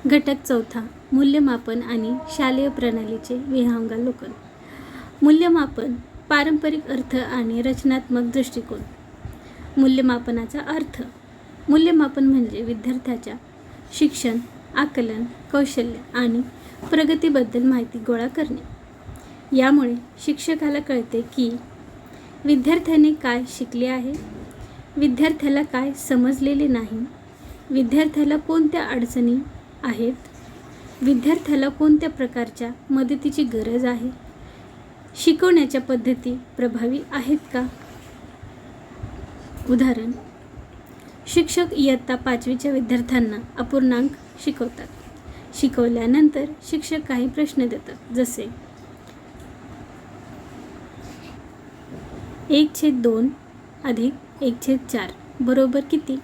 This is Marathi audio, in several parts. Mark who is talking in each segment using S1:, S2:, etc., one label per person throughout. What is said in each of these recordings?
S1: घटक चौथा, मूल्यमापन आणि शालेय प्रणालीचे विहंगावलोकन. मूल्यमापन, पारंपरिक अर्थ आणि रचनात्मक दृष्टिकोन. मूल्यमापनाचा अर्थ. मूल्यमापन म्हणजे विद्यार्थ्याच्या शिक्षण, आकलन, कौशल्य आणि प्रगतीबद्दल माहिती गोळा करणे. यामुळे शिक्षकाला कळते की विद्यार्थ्याने काय शिकले आहे, विद्यार्थ्याला काय समजलेले नाही, विद्यार्थ्याला कोणत्या अडचणी आहेत, विद्यार्थ्याला कोणत्या प्रकारच्या मदतीची गरज आहे, शिकवण्याच्या पद्धती प्रभावी आहेत का. उदाहरण, शिक्षक इयत्ता 5वीच्या विद्यार्थ्यांना अपूर्णांक शिकवतात. शिकवल्यानंतर शिक्षक काही प्रश्न देतात, जसे 1/2 + 1/4 बरोबर किती.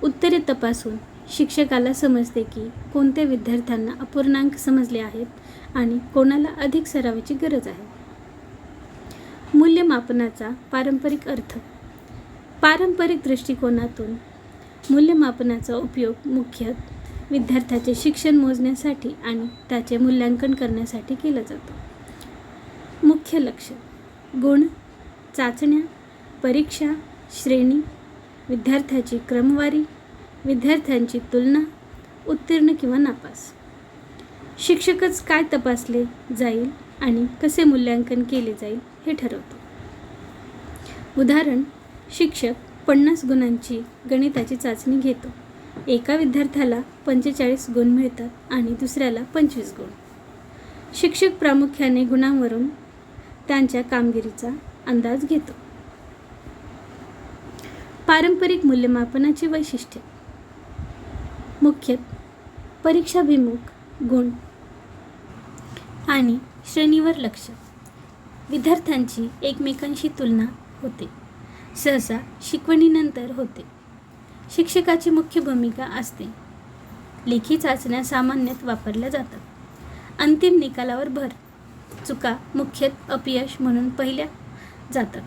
S1: उत्तरे तपासून शिक्षकाला समजते की कोणत्या विद्यार्थ्यांना अपूर्णांक समजले आहेत आणि कोणाला अधिक सरावाची गरज आहे. मूल्यमापनाचा पारंपरिक अर्थ. पारंपरिक दृष्टिकोनातून मूल्यमापनाचा उपयोग मुख्यतः विद्यार्थ्याचे शिक्षण मोजण्यासाठी आणि त्याचे मूल्यांकन करण्यासाठी केला जातो. मुख्य लक्ष: गुण, चाचण्या, परीक्षा, श्रेणी, विद्यार्थ्याची क्रमवारी, विद्यार्थ्यांची तुलना, उत्तीर्ण किंवा नापास. शिक्षकच काय तपासले जाईल आणि कसे मूल्यांकन केले जाईल हे ठरवतो. उदाहरण, शिक्षक 50 गुणांची गणिताची चाचणी घेतो. एका विद्यार्थ्याला 45 गुण मिळतात आणि दुसऱ्याला 25 गुण. शिक्षक प्रामुख्याने गुणांवरून त्यांच्या कामगिरीचा अंदाज घेतो. पारंपरिक मूल्यमापनाची वैशिष्ट्ये. मुख्यतः परीक्षाभिमुख, गुण आणि श्रेणीवर लक्ष. विद्यार्थ्यांची एकमेकांशी तुलना होते. सहसा शिकवणीनंतर होते. शिक्षकाची मुख्य भूमिका असते. लेखी चाचण्या सामान्यतः वापरल्या जातात. अंतिम निकालावर भर. चुका मुख्यतः अपयश म्हणून पाहिल्या जातात.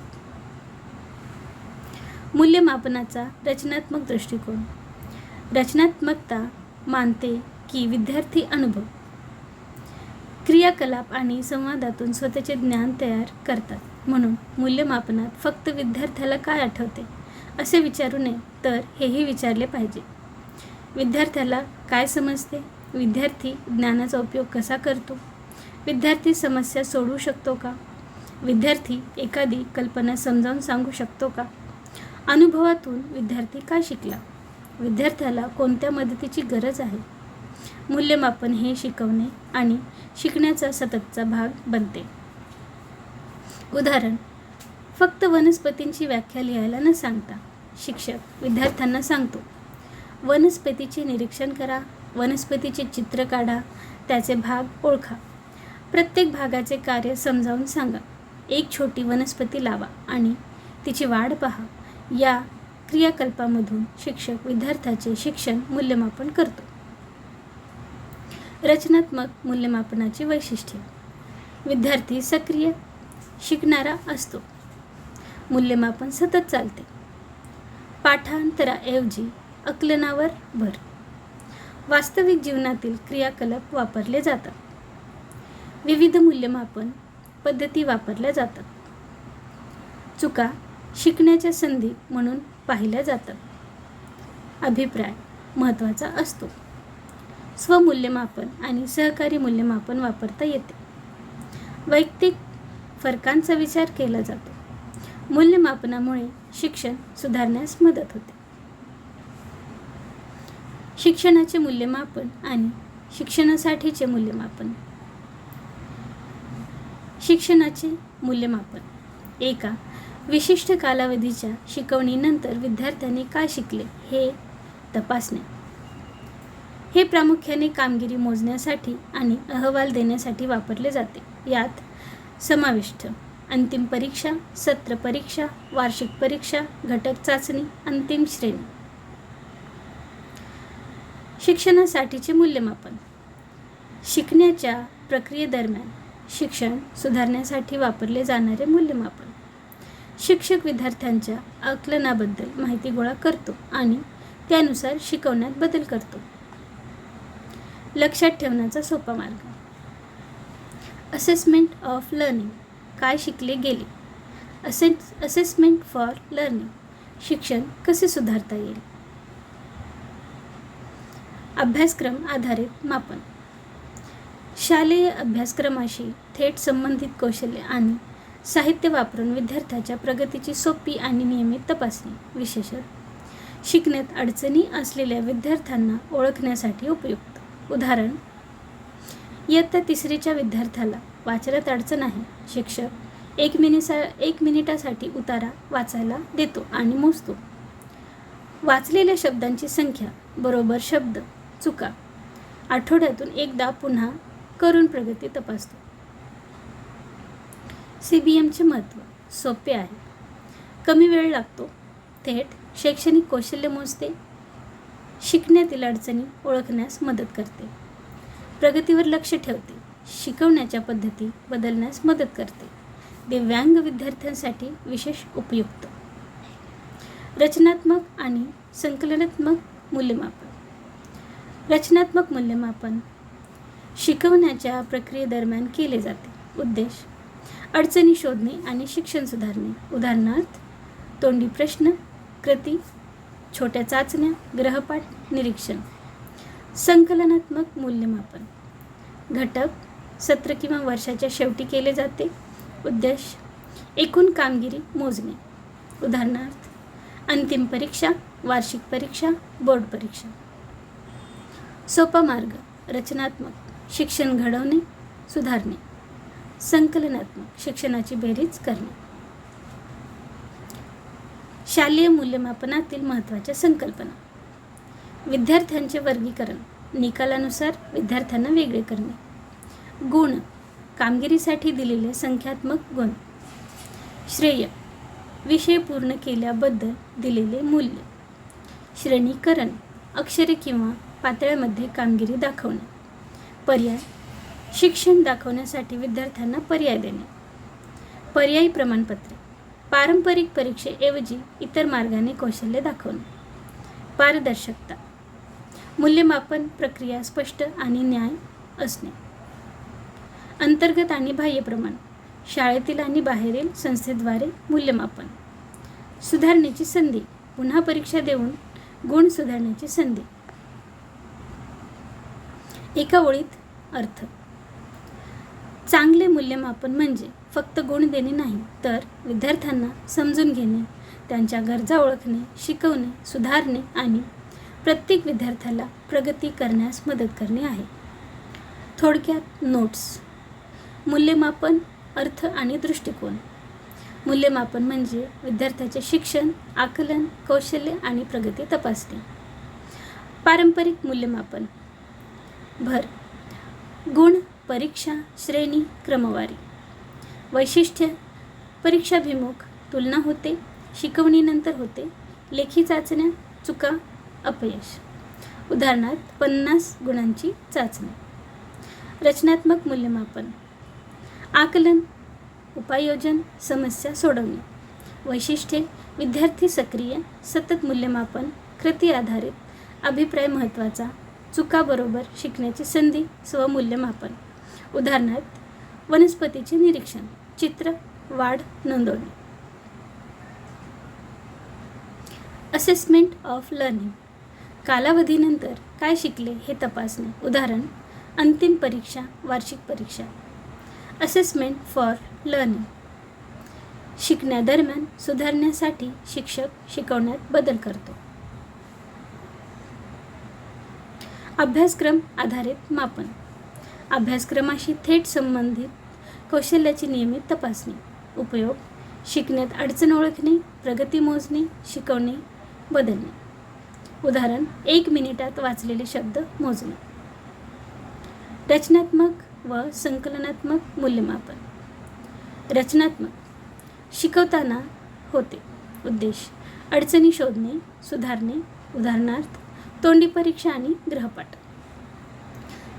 S1: मूल्यमापनाचा रचनात्मक दृष्टिकोन. रचनात्मकता मानते की विद्यार्थी अनुभव, क्रियाकलाप आणि संवादातून स्वतःचे ज्ञान तयार करतात. म्हणून मूल्यमापनात फक्त विद्यार्थ्याला काय आठवते असे विचारू नये, तर हेही विचारले पाहिजे: विद्यार्थ्याला काय समजते, विद्यार्थी ज्ञानाचा उपयोग कसा करतो, विद्यार्थी समस्या सोडवू शकतो का, विद्यार्थी एखादी कल्पना समजावून सांगू शकतो का, अनुभवातून विद्यार्थी काय शिकला, विद्यार्थ्याला कोणत्या मदतीची गरज आहे. मूल्यमापन हे शिकवणे आणि शिकण्याचा सततचा भाग बनते. उदाहरण, फक्त वनस्पतींची व्याख्या लिहायला न सांगता शिक्षक विद्यार्थ्यांना सांगतो: वनस्पतीचे निरीक्षण करा, वनस्पतीचे चित्र काढा, त्याचे भाग ओळखा, प्रत्येक भागाचे कार्य समजावून सांगा, एक छोटी वनस्पती लावा आणि तिची वाढ पहा. या क्रियाकल्पामधून शिक्षक विद्यार्थ्याचे शिक्षण मूल्यमापन करतो. रचनात्मक मूल्यमापनाची वैशिष्ट्ये. विद्यार्थी सक्रिय शिकणारा असतो. मूल्यमापन सतत चालते. पाठांतराऐवजी आकलनावर भर. वास्तविक जीवनातील क्रियाकलाप वापरले जातात. विविध मूल्यमापन पद्धती वापरल्या जातात. चुका शिकण्याच्या संधी म्हणून पाहिल्या जातात. अभिप्राय महत्त्वाचा असतो. स्वमूल्यमापन आणि सहकारी मूल्यमापन वापरता येते. वैयक्तिक फरकांचा विचार केला जातो. मूल्यमापनामुळे शिक्षण सुधारण्यास मदत होते. शिक्षणाचे मूल्यमापन आणि शिक्षणासाठीचे मूल्यमापन. शिक्षणाचे मूल्यमापन. एका विशिष्ट कालावधीच्या शिकवणीनंतर विद्यार्थ्यांनी काय शिकले हे तपासणे. हे प्रामुख्याने कामगिरी मोजण्यासाठी आणि अहवाल देण्यासाठी वापरले जाते. यात समाविष्ट अंतिम परीक्षा, सत्र परीक्षा, वार्षिक परीक्षा, घटक चाचणी, अंतिम श्रेणी. शिक्षणासाठीचे मूल्यमापन. शिकण्याच्या प्रक्रियेदरम्यान शिक्षण सुधारण्यासाठी वापरले जाणारे मूल्यमापन. शिक्षक विद्यार्थ्यांच्या आकलनाबद्दल माहिती गोळा करतो आणि त्यानुसार शिकवण्यात बदल करतो. लक्षात ठेवण्याचा सोपा मार्ग. असेसमेंट ऑफ लर्निंग, काय शिकले गेले. असेसमेंट फॉर लर्निंग, शिक्षण कसे सुधारता येईल. अभ्यासक्रम आधारित मापन, शालेय अभ्यासक्रमाशी थेट संबंधित कौशल्य आणि साहित्य वापरून विद्यार्थ्याच्या प्रगतीची सोपी आणि नियमित तपासणी, विशेषतः शिकण्यात अडचणी असलेल्या विद्यार्थ्यांना ओळखण्यासाठी उपयुक्त. उदाहरण, इयत्ता 3रीच्या विद्यार्थ्याला वाचनात अडचण आहे. शिक्षक 1 मिनिटासाठी उतारा वाचायला देतो आणि मोजतो. वाचलेल्या शब्दांची संख्या बरोबर शब्द चुका आठवड्यातून एकदा पुन्हा करून प्रगती तपासतो. CBMचे महत्त्व सोपे आहे, कमी वेळ लागतो, थेट शैक्षणिक कौशल्य मोजते, शिकण्यातील अडचणी ओळखण्यास मदत करते, प्रगतीवर लक्ष ठेवते, शिकवण्याच्या पद्धती बदलण्यास मदत करते, दिव्यांग विद्यार्थ्यांसाठी विशेष उपयुक्त. रचनात्मक आणि संकलनात्मक मूल्यमापन. रचनात्मक मूल्यमापन शिकवण्याच्या प्रक्रियेदरम्यान केले जाते. उद्देश, अडचणी शोधणे आणि शिक्षण सुधारणे. उदाहरणार्थ, तोंडी प्रश्न, कृती, छोट्या चाचण्या, गृहपाठ, निरीक्षण. संकलनात्मक मूल्यमापन घटक सत्र किंवा वर्षाच्या शेवटी केले जाते. उद्देश, एकूण कामगिरी मोजणे. उदाहरणार्थ, अंतिम परीक्षा, वार्षिक परीक्षा, बोर्ड परीक्षा. सोपा मार्ग, रचनात्मक शिक्षण घडवणे, सुधारणे. संकलनात्मक शिक्षणाची बेरीज करणे. शालेय मूल्यमापनातील महत्त्वाच्या संकल्पना. विद्यार्थ्यांचे वर्गीकरण, निकालानुसार विद्यार्थ्यांना वेगळे करणे. गुण, कामगिरीसाठी दिलेले संख्यात्मक गुण. श्रेय, विषय पूर्ण केल्याबद्दल दिलेले मूल्य. श्रेणीकरण, अक्षरे किंवा पातळ्यामध्ये कामगिरी दाखवणे. पर्याय, शिक्षण दाखवण्यासाठी विद्यार्थ्यांना पर्याय देणे. पर्यायी प्रमाणपत्रे, पारंपरिक परीक्षेऐवजी इतर मार्गाने कौशल्य दाखवणे. पारदर्शकता, मूल्यमापन प्रक्रिया स्पष्ट आणि न्याय असणे. अंतर्गत आणि बाह्य प्रमाण, शाळेतील आणि बाहेरील संस्थेद्वारे मूल्यमापन. सुधारण्याची संधी, पुन्हा परीक्षा देऊन गुण सुधारण्याची संधी. एका ओळीत अर्थ. चांगले मूल्यमापन म्हणजे फक्त गुण देणे नाही, तर विद्यार्थ्यांना समजून घेणे, त्यांच्या गरजा ओळखणे, शिकवणे, सुधारणे आणि प्रत्येक विद्यार्थ्याला प्रगती करण्यास मदत करणे आहे. थोडक्यात नोट्स. मूल्यमापन, अर्थ आणि दृष्टिकोन. मूल्यमापन म्हणजे विद्यार्थ्याचे शिक्षण, आकलन, कौशल्य आणि प्रगती तपासणे. पारंपरिक मूल्यमापन. भर, गुण, परीक्षा, श्रेणी, क्रमवारी. वैशिष्ट्य, परीक्षाभिमुख, तुलना होते, शिकवणीनंतर होते, लेखी चाचण्या, चुका, अपयश. उदाहरणार्थ, 50 गुणांची चाचणी. रचनात्मक मूल्यमापन. आकलन, उपाययोजन, समस्या सोडवणे. वैशिष्ट्ये, विद्यार्थी सक्रिय, सतत मूल्यमापन, कृती आधारित, अभिप्राय महत्त्वाचा, चुका बरोबर शिकण्याची संधी, स्वमूल्यमापन. उदाहरणार्थ, वनस्पतीचे निरीक्षण, चित्र, वाढ नोंदवणे. असेसमेंट ऑफ लर्निंग, कालावधीनंतर काय शिकले हे तपासणे. उदाहरण, अंतिम परीक्षा, वार्षिक परीक्षा. असेसमेंट फॉर लर्निंग, शिकण्यादरम्यान सुधारण्यासाठी शिक्षक शिकवण्यात बदल करतो. अभ्यासक्रम आधारित मापन. अभ्यासक्रमाशी थेट संबंधित कौशल्याची नियमित तपासणी. उपयोग, शिकण्यात अडचण ओळखणे, प्रगती मोजणे, शिकवणे, बदलणे. उदाहरण, 1 मिनिटात वाचलेले शब्द मोजणे. रचनात्मक व संकलनात्मक मूल्यमापन. रचनात्मक, शिकवताना होते. उद्देश, अडचणी शोधणे, सुधारणे. उदाहरणार्थ, तोंडी परीक्षा आणि गृहपाठ.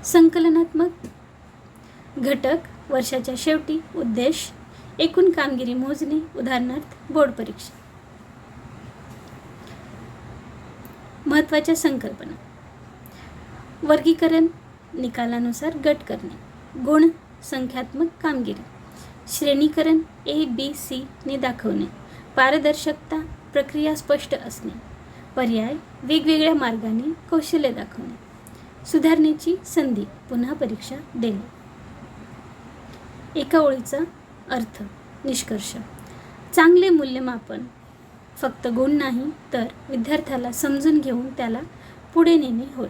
S1: संकलनात्मक, घटक वर्षाच्या शेवटी. उद्देश, एकूण कामगिरी मोजणे. उदाहरणार्थ, बोर्ड परीक्षा. महत्त्वाच्या संकल्पना. वर्गीकरण, निकालानुसार गट करणे. गुण संख्यात्मक कामगिरी. श्रेणीकरण ABC ने दाखवणे. पारदर्शकता, प्रक्रिया स्पष्ट असणे. पर्याय वेगवेगळ्या मार्गाने कौशल्य दाखवणे. सुधारणेची संधी, पुन्हा परीक्षा देणे. एका ओळीचा अर्थ. निष्कर्ष. चांगले मूल्यमापन फक्त गुण नाही तर विद्यार्थ्याला समजून घेऊन त्याला पुढे नेणे होय.